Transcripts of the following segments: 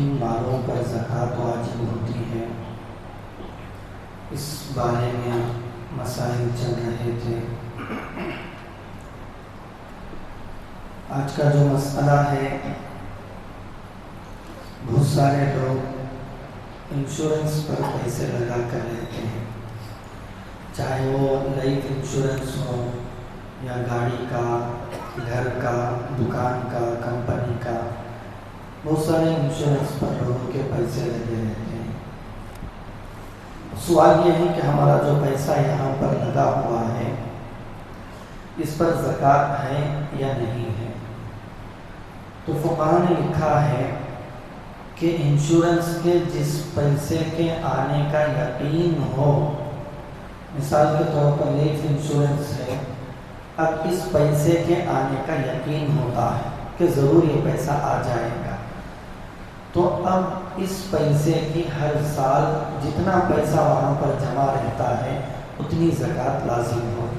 کن مالوں پر زکوٰۃ واجب ہوتی ہے، اس بارے میں مسائل چل رہے تھے۔ آج کا جو مسئلہ ہے، بہت سارے لوگ انشورنس پر پیسے لگا کر لیتے ہیں، چاہے وہ لائف انشورنس ہو یا گاڑی کا، گھر کا، دکان کا، کمپنی کا، بہت سارے انشورنس پر لوگوں کے پیسے لگے رہتے ہیں۔ سوال یہ ہے کہ ہمارا جو پیسہ یہاں پر لگا ہوا ہے، اس پر زکوٰۃ ہے یا نہیں ہے؟ تو فقہاء نے لکھا ہے کہ انشورنس کے جس پیسے کے آنے کا یقین ہو، مثال کے طور پر لائف انشورنس ہے، اب اس پیسے کے آنے کا یقین ہوتا ہے کہ ضرور یہ پیسہ آ جائے گا، تو اب اس پیسے کی ہر سال جتنا پیسہ وہاں پر جمع رہتا ہے اتنی زکوٰۃ لازم ہوگی۔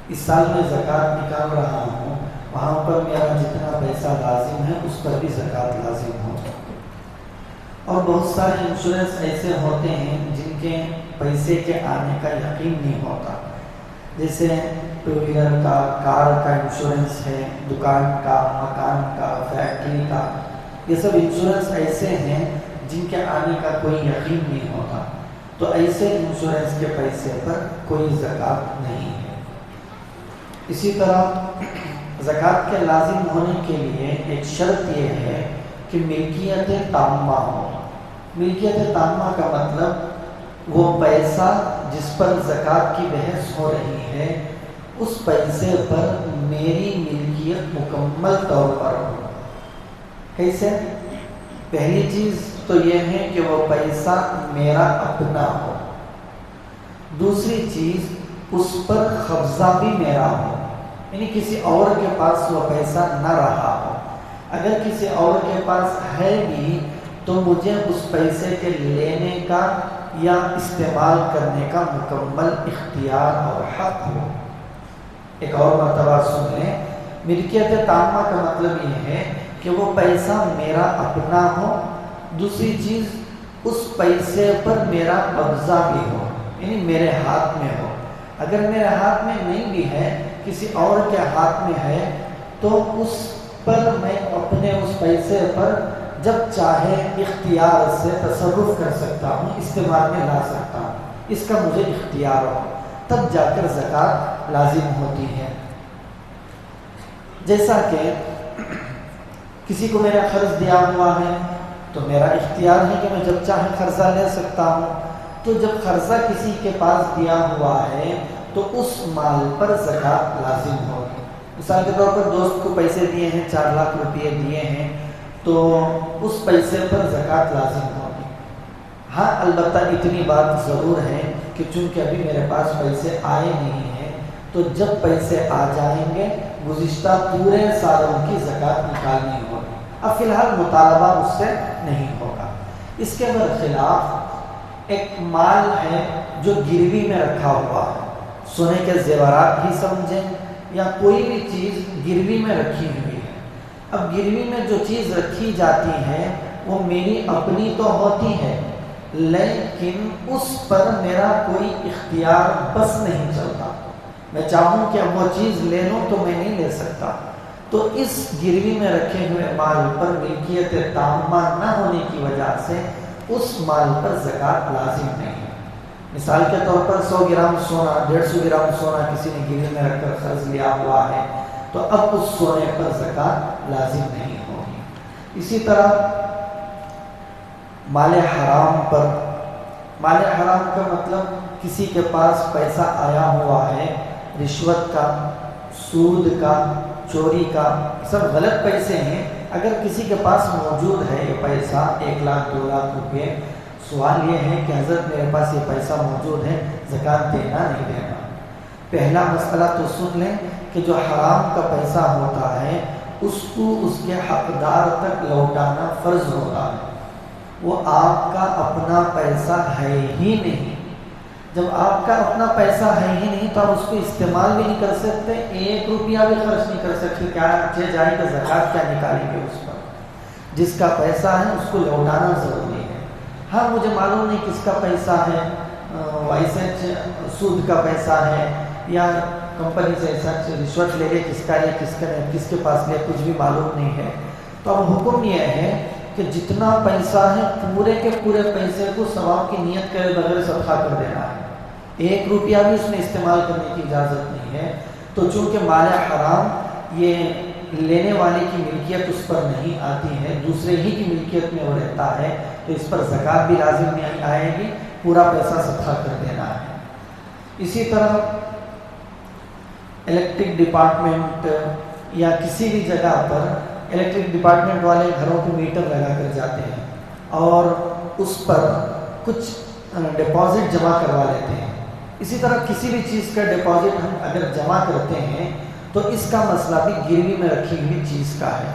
اس سال میں زکوٰۃ نکال رہا ہوں، وہاں پر میرا جتنا پیسہ لازم ہے اس پر بھی زکوٰۃ لازم ہوگی۔ اور بہت سارے انشورنس ایسے ہوتے ہیں جن کے پیسے کے آنے کا یقین نہیں ہوتا، جیسے ٹو ویلر کا، کار کا انشورنس ہے، دکان کا، مکان کا، فیکٹری کا، یہ سب انشورنس ایسے ہیں جن کے آنے کا کوئی یقین نہیں ہوتا، تو ایسے انشورنس کے پیسے پر کوئی زکوٰۃ نہیں ہے۔ اسی طرح زکوٰۃ کے لازم ہونے کے لیے ایک شرط یہ ہے کہ ملکیت تامہ ہو۔ ملکیت تامہ کا مطلب وہ پیسہ جس پر زکوٰۃ کی بحث ہو رہی ہے، اس پیسے پر میری ملکیت مکمل طور پر ہو۔ کیسے؟ پہلی چیز تو یہ ہے کہ وہ پیسہ میرا اپنا ہو، دوسری چیز اس پر قبضہ بھی میرا ہو، یعنی کسی اور کے پاس وہ پیسہ نہ رہا ہو۔ اگر کسی اور کے پاس ہے بھی تو مجھے اس پیسے کے لینے کا یا استعمال کرنے کا مکمل اختیار اور حق ہو۔ ایک اور مرتبہ سن لیں، ملکیت تامہ کا مطلب یہ ہے کہ وہ پیسہ میرا اپنا ہو، دوسری چیز اس پیسے پر میرا قبضہ بھی ہو، یعنی میرے ہاتھ میں ہو۔ اگر میرے ہاتھ میں نہیں بھی ہے، کسی اور کے ہاتھ میں ہے، تو اس پر میں اپنے اس پیسے پر جب چاہے اختیار سے تصرف کر سکتا ہوں، استعمال میں لا سکتا ہوں، اس کا مجھے اختیار ہو، تب جا کر زکوٰۃ لازم ہوتی ہے۔ جیسا کہ کسی کو میرا قرض دیا ہوا ہے تو میرا اختیار ہے کہ میں جب چاہے قرضہ لے سکتا ہوں، تو جب قرضہ کسی کے پاس دیا ہوا ہے تو اس مال پر زکوٰۃ لازم ہوگی۔ مثال کے طور پر دوست کو پیسے دیے ہیں، 4 لاکھ روپئے دیے ہیں، تو اس پیسے پر زکوٰۃ لازم ہوگی۔ ہاں، البتہ اتنی بات ضرور ہے کہ چونکہ ابھی میرے پاس پیسے آئے نہیں ہیں، تو جب پیسے آ جائیں گے گزشتہ پورے سالوں کی زکوٰۃ نکالنی ہوگی۔ اب فی الحال مطالبہ مجھ سے نہیں ہوگا۔ اس کے برخلاف ایک مال ہے جو گروی میں رکھا ہوا ہے، سونے کے زیورات بھی سمجھیں یا کوئی بھی چیز گروی میں رکھی ہوئی ہے۔ اب گروی میں جو چیز رکھی جاتی ہے وہ میری اپنی تو ہوتی ہے، لیکن اس پر میرا کوئی اختیار بس نہیں چلتا۔ میں چاہوں کہ اب وہ چیز لے لوں تو میں نہیں لے سکتا، تو اس گروی میں رکھے ہوئے مال پر ملکیت تامہ نہ ہونے کی وجہ سے اس مال پر زکوٰۃ لازم نہیں ہے۔ مثال کے طور پر 100 گرام سونا، 150 گرام سونا کسی نے گروی میں رکھ کر قرض لیا ہوا ہے، تو اب اس سونے پر زکوٰۃ لازم نہیں ہوگی۔ اسی طرح مال حرام پر، مال حرام کا مطلب کسی کے پاس پیسہ آیا ہوا ہے، رشوت کا، سود کا، چوری کا، سب غلط پیسے ہیں، اگر کسی کے پاس موجود ہے یہ پیسہ 1 لاکھ 2 لاکھ روپے، سوال یہ ہے کہ حضرت میرے پاس یہ پیسہ موجود ہے، زکوٰۃ دینا نہیں دینا؟ پہلا مسئلہ تو سن لیں کہ جو حرام کا پیسہ ہوتا ہے اس کو اس کے حقدار تک لوٹانا فرض ہوتا ہے۔ وہ آپ کا اپنا پیسہ ہے ہی نہیں۔ جب آپ کا اپنا پیسہ ہے ہی نہیں تو آپ اس کو استعمال بھی نہیں کر سکتے، 1 روپیہ بھی خرچ نہیں کر سکتے، کیا جائے گا زکوٰۃ کیا نکالیں گے اس پر؟ جس کا پیسہ ہے اس کو لوٹانا ضروری ہے۔ ہاں مجھے معلوم نہیں کس کا پیسہ ہے، ویسے سود کا پیسہ ہے یا کمپنی سے ایسا رشوت لے لے، کس کا ہے کس کا نہیں، کس کے پاس لے، کچھ بھی معلوم نہیں ہے۔ تو اب حکم یہ ہے کہ جتنا پیسہ ہے پورے کے پورے پیسے کو ثواب کی نیت کرے بغیر صدقہ کر دینا ہے، 1 روپیہ بھی اس میں استعمال کرنے کی اجازت نہیں ہے۔ تو چونکہ مال حرام یہ لینے والے کی ملکیت اس پر نہیں آتی ہے، دوسرے ہی کی ملکیت میں وہ رہتا ہے، تو اس پر زکوٰۃ بھی لازم نہیں آئے گی، پورا پیسہ صدقہ کر دینا ہے۔ اسی طرح الیکٹرک ڈپارٹمنٹ یا کسی بھی جگہ پر الیکٹرک ڈپارٹمنٹ والے گھروں کو میٹر لگا کر جاتے ہیں اور اس پر کچھ ڈپازٹ جمع کروا لیتے ہیں۔ اسی طرح کسی بھی چیز کا ڈپازٹ ہم اگر جمع کرتے ہیں تو اس کا مسئلہ بھی گروی میں رکھی ہوئی چیز کا ہے۔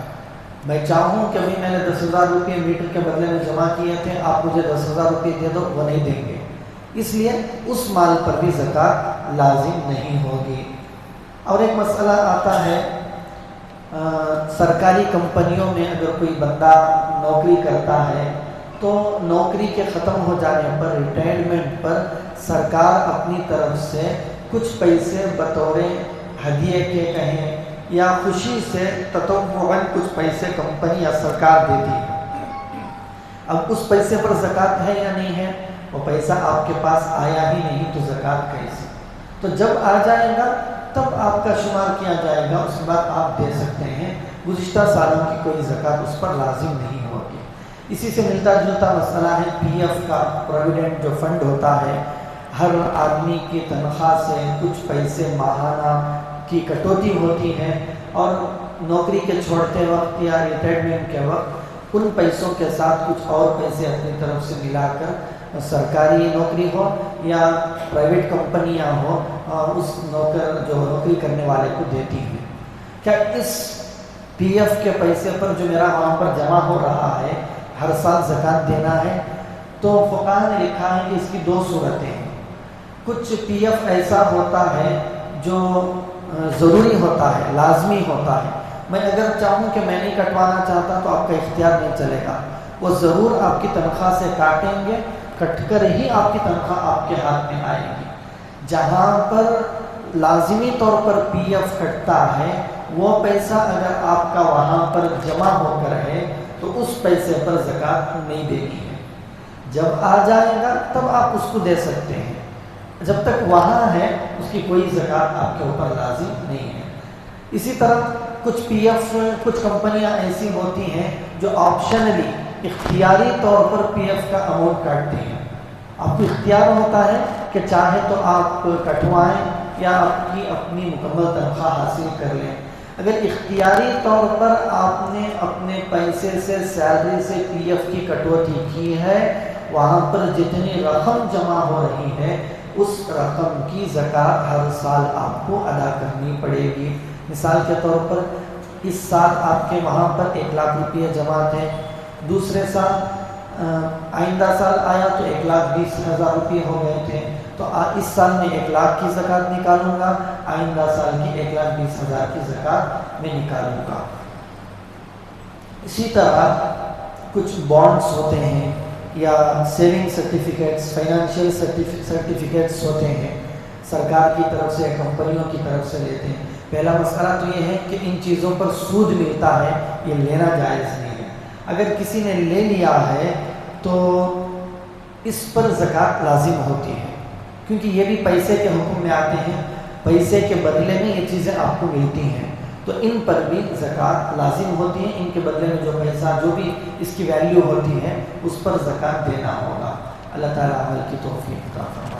میں چاہوں کہ ابھی میں نے 10,000 روپئے میٹر کے بدلے میں جمع کیے تھے، آپ مجھے 10,000 روپئے دے دو، وہ نہیں دیں گے، اس لیے اس مال پر بھی زکوٰۃ لازم نہیں ہوگی۔ اور ایک مسئلہ آتا ہے سرکاری کمپنیوں میں اگر کوئی بندہ نوکری کرتا ہے تو نوکری کے ختم ہو جانے پر، ریٹائرمنٹ پر، سرکار اپنی طرف سے کچھ پیسے بطور ہدیے کے کہیں یا خوشی سے تطوعاً کچھ پیسے کمپنی یا سرکار دیتی ہے۔ اب اس پیسے پر زکوٰۃ ہے یا نہیں ہے؟ وہ پیسہ آپ کے پاس آیا ہی نہیں تو زکوٰۃ کیسے؟ تو جب آ جائے گا تب آپ کا شمار کیا جائے گا، اس کے بعد آپ دے سکتے ہیں۔ گزشتہ سالوں کی کوئی زکوٰۃ اس پر لازم نہیں ہوگی۔ اسی سے ملتا جلتا مسئلہ ہے پی ایف کا، پروویڈنٹ جو فنڈ ہوتا ہے، ہر آدمی کی تنخواہ سے کچھ پیسے ماہانہ کی کٹوتی ہوتی ہے اور نوکری کے چھوڑتے وقت یا ریٹائرمنٹ کے وقت ان پیسوں کے ساتھ کچھ اور پیسے اپنی طرف سے ملا کر سرکاری نوکری ہو یا پرائیویٹ کمپنیاں ہو اس نوکر جو نوکری کرنے والے کو دیتی ہیں۔ کیا اس پی ایف کے پیسے پر جو میرا وہاں پر جمع ہو رہا ہے ہر سال زکوٰۃ دینا ہے؟ تو فقہاء نے لکھا ہے کہ اس کی 2 صورتیں ہیں۔ کچھ پی ایف ایسا ہوتا ہے جو ضروری ہوتا ہے، لازمی ہوتا ہے، میں اگر چاہوں کہ میں نہیں کٹوانا چاہتا تو آپ کا اختیار نہیں چلے گا، وہ ضرور آپ کی تنخواہ سے کاٹیں گے، کٹ کر ہی آپ کی تنخواہ آپ کے ہاتھ میں آئے گی۔ جہاں پر لازمی طور پر پی ایف کٹتا ہے وہ پیسہ اگر آپ کا وہاں پر جمع ہو کر ہے تو اس پیسے پر زکوٰۃ نہیں دینی ہے۔ جب آ جائے گا تب آپ اس کو دے سکتے ہیں، جب تک وہاں ہے اس کی کوئی زکوٰۃ آپ کے اوپر لازم نہیں ہے۔ اسی طرح کچھ پی ایف، کچھ کمپنیاں ایسی ہوتی ہیں جو آپشنلی، اختیاری طور پر پی ایف کا اماؤنٹ کاٹتی ہیں۔ آپ کو اختیار ہوتا ہے کہ چاہے تو آپ کٹوائیں یا آپ کی اپنی مکمل تنخواہ حاصل کر لیں۔ اگر اختیاری طور پر آپ نے اپنے پیسے سے، سیلری سے پی ایف کی کٹوتی کی ہے، وہاں پر جتنی رقم جمع ہو رہی ہے اس رقم کی زکوٰۃ ہر سال آپ کو ادا کرنی پڑے گی۔ مثال کے طور پر اس سال آپ کے وہاں پر 1,00,000 روپئے جمع تھے، دوسرے سال آئندہ سال آیا تو 1,20,000 روپئے ہو گئے تھے، تو اس سال میں 1,00,000 کی زکوٰۃ نکالوں گا، آئندہ سال کی 1,20,000 کی زکوٰۃ میں نکالوں گا۔ اسی طرح کچھ بانڈس ہوتے ہیں یا سیونگ سرٹیفکیٹس، فائنینشیل سرٹیفکیٹس ہوتے ہیں، سرکار کی طرف سے، کمپنیوں کی طرف سے لیتے ہیں۔ پہلا مسئلہ تو یہ ہے کہ ان چیزوں پر سود ملتا ہے، یہ لینا جائز نہیں ہے۔ اگر کسی نے لے لیا ہے تو اس پر زکوٰۃ لازم ہوتی ہے، کیونکہ یہ بھی پیسے کے حکم میں آتے ہیں، پیسے کے بدلے میں یہ چیزیں آپ کو ملتی ہیں، تو ان پر بھی زکوٰۃ لازم ہوتی ہے۔ ان کے بدلے میں جو پیسہ، جو بھی اس کی ویلیو ہوتی ہے، اس پر زکوٰۃ دینا ہوگا۔ اللہ تعالیٰ عمل کی توفیق عطا فرمائے۔